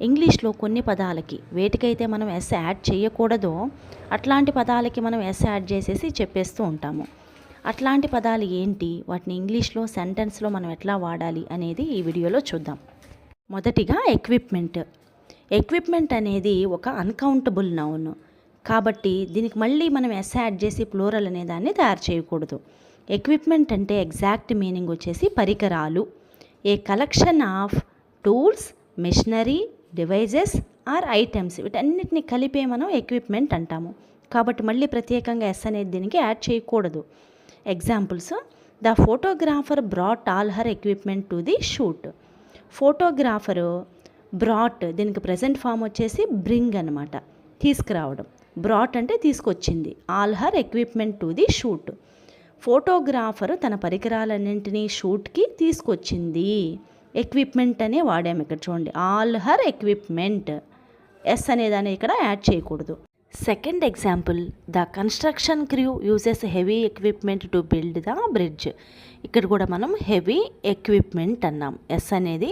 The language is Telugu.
ఇంగ్లీష్లో కొన్ని పదాలకి వేటికైతే మనం ఎస్ యాడ్ చేయకూడదో అట్లాంటి పదాలకి మనం ఎస్ యాడ్ చేసేసి చెప్పేస్తూ ఉంటాము. అట్లాంటి పదాలు ఏంటి, వాటిని ఇంగ్లీష్లో సెంటెన్స్లో మనం ఎట్లా వాడాలి అనేది ఈ వీడియోలో చూద్దాం. మొదటిగా ఎక్విప్మెంట్. ఎక్విప్మెంట్ అనేది ఒక అన్కౌంటబుల్ నౌన్ కాబట్టి దీనికి మళ్ళీ మనం ఎస్ యాడ్ చేసి ప్లూరల్ అనే దాన్ని తయారు చేయకూడదు. ఎక్విప్మెంట్ అంటే ఎగ్జాక్ట్ మీనింగ్ వచ్చేసి పరికరాలు. A collection of tools, machinery, devices or items, వీటన్నిటిని కలిపే మనం ఎక్విప్మెంట్ అంటాము. కాబట్టి మళ్ళీ ప్రత్యేకంగా ఎస్ అనేది దీనికి యాడ్ చేయకూడదు. Examples: the photographer brought all her equipment to the shoot. Photographer brought, దీనికి ప్రజెంట్ ఫామ్ వచ్చేసి బ్రింగ్ అనమాట, తీసుకురావడం. బ్రాట్ అంటే తీసుకొచ్చింది. All her equipment to the shoot. Photographer తన పరికరాలన్నింటినీ షూట్కి తీసుకొచ్చింది. ఎక్విప్మెంట్ అనే వాడాము ఇక్కడ చూడండి. ఆల్ హర్ ఎక్విప్మెంట్, ఎస్ అనేదాన్ని ఇక్కడ యాడ్ చేయకూడదు. Second example: the construction crew uses heavy equipment to build the bridge. ఇక్కడ కూడా మనం హెవీ ఎక్విప్మెంట్ అన్నాం, ఎస్ అనేది